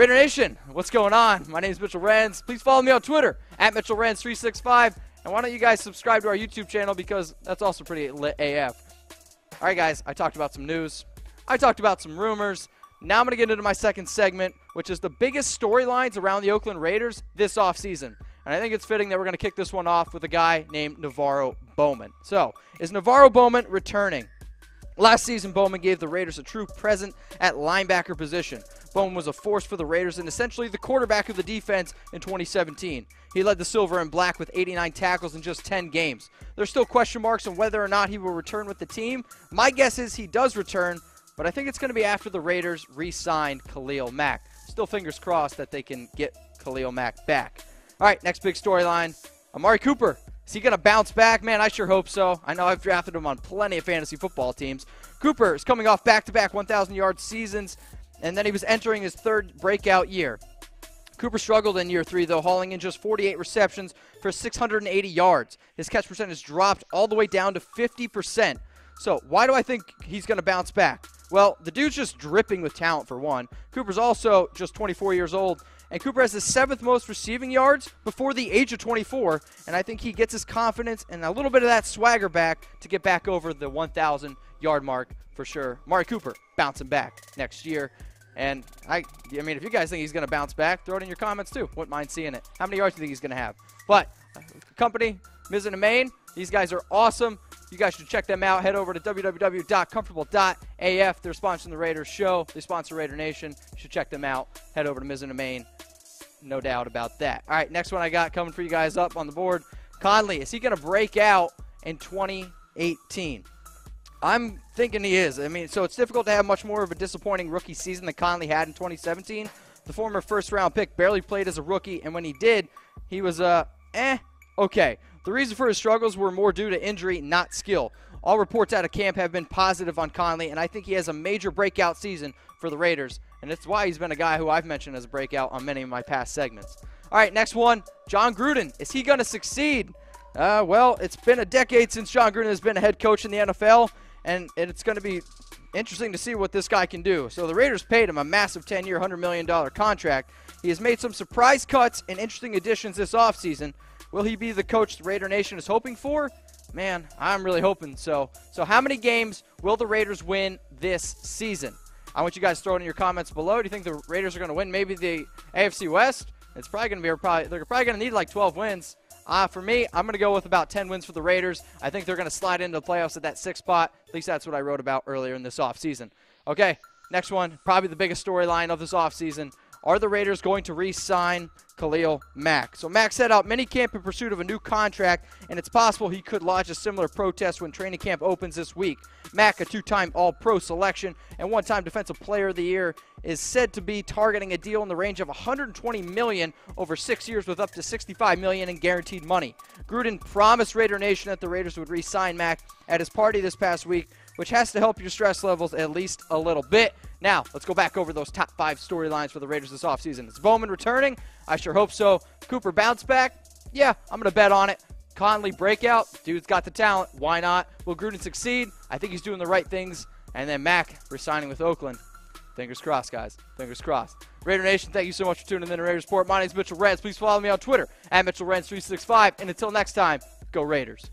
Raider Nation, what's going on? My name is Mitchell Renz. Please follow me on Twitter at MitchellRenz365. And why don't you guys subscribe to our YouTube channel because that's also pretty lit AF. All right, guys, I talked about some news. I talked about some rumors. Now I'm going to get into my second segment, which is the biggest storylines around the Oakland Raiders this offseason. And I think it's fitting that we're going to kick this one off with a guy named NaVorro Bowman. So, is NaVorro Bowman returning? Last season, Bowman gave the Raiders a true present at linebacker position. Bowman was a force for the Raiders and essentially the quarterback of the defense in 2017. He led the Silver and Black with 89 tackles in just 10 games. There's still question marks on whether or not he will return with the team. My guess is he does return, but I think it's going to be after the Raiders re-signed Khalil Mack. Still fingers crossed that they can get Khalil Mack back. All right, next big storyline, Amari Cooper. Is he going to bounce back? Man, I sure hope so. I know I've drafted him on plenty of fantasy football teams. Cooper is coming off back-to-back 1,000-yard seasons, and then he was entering his third breakout year. Cooper struggled in year 3, though, hauling in just 48 receptions for 680 yards. His catch percentage dropped all the way down to 50%. So why do I think he's going to bounce back? Well, the dude's just dripping with talent, for one. Cooper's also just 24 years old. And Cooper has the 7th most receiving yards before the age of 24. And I think he gets his confidence and a little bit of that swagger back to get back over the 1,000-yard mark for sure. Amari Cooper bouncing back next year. And, I mean, if you guys think he's going to bounce back, throw it in your comments too. Wouldn't mind seeing it. How many yards do you think he's going to have? But, company, Mizzen+Main, these guys are awesome. You guys should check them out. Head over to www.comfortable.af. They're sponsoring the Raiders show. They sponsor Raider Nation. You should check them out. Head over to Mizzen+Main. No doubt about that. All right, next one I got coming for you guys up on the board. Conley, is he going to break out in 2018? I'm thinking he is. I mean, so it's difficult to have much more of a disappointing rookie season than Conley had in 2017. The former first-round pick barely played as a rookie, and when he did, he was, okay. The reason for his struggles were more due to injury, not skill. All reports out of camp have been positive on Conley, and I think he has a major breakout season for the Raiders, and that's why he's been a guy who I've mentioned as a breakout on many of my past segments. All right, next one, Jon Gruden. Is he going to succeed? Well, it's been a decade since Jon Gruden has been a head coach in the NFL, and it's going to be interesting to see what this guy can do. So the Raiders paid him a massive 10-year, $100 million contract. He has made some surprise cuts and interesting additions this offseason. Will he be the coach the Raider Nation is hoping for? Man, I'm really hoping so. So how many games will the Raiders win this season? I want you guys to throw it in your comments below. Do you think the Raiders are going to win maybe the AFC West? It's probably going to be they're probably going to need like 12 wins. For me, I'm going to go with about 10 wins for the Raiders. I think they're going to slide into the playoffs at that 6th spot. At least that's what I wrote about earlier in this offseason. Okay, next one, probably the biggest storyline of this offseason. Are the Raiders going to re-sign Khalil Mack? So Mack set out minicamp in pursuit of a new contract, and it's possible he could lodge a similar protest when training camp opens this week. Mack, a 2-time All-Pro selection and 1-time Defensive Player of the Year, is said to be targeting a deal in the range of $120 million over 6 years with up to $65 million in guaranteed money. Gruden promised Raider Nation that the Raiders would re-sign Mack at his party this past week, which has to help your stress levels at least a little bit. Now, let's go back over those top 5 storylines for the Raiders this offseason. Is Bowman returning? I sure hope so. Cooper bounce back? Yeah, I'm going to bet on it. Conley breakout? Dude's got the talent. Why not? Will Gruden succeed? I think he's doing the right things. And then Mack resigning with Oakland. Fingers crossed, guys. Fingers crossed. Raider Nation, thank you so much for tuning in to Raiders Report. My name is Mitchell Renz. Please follow me on Twitter at MitchellRenz365. And until next time, go Raiders.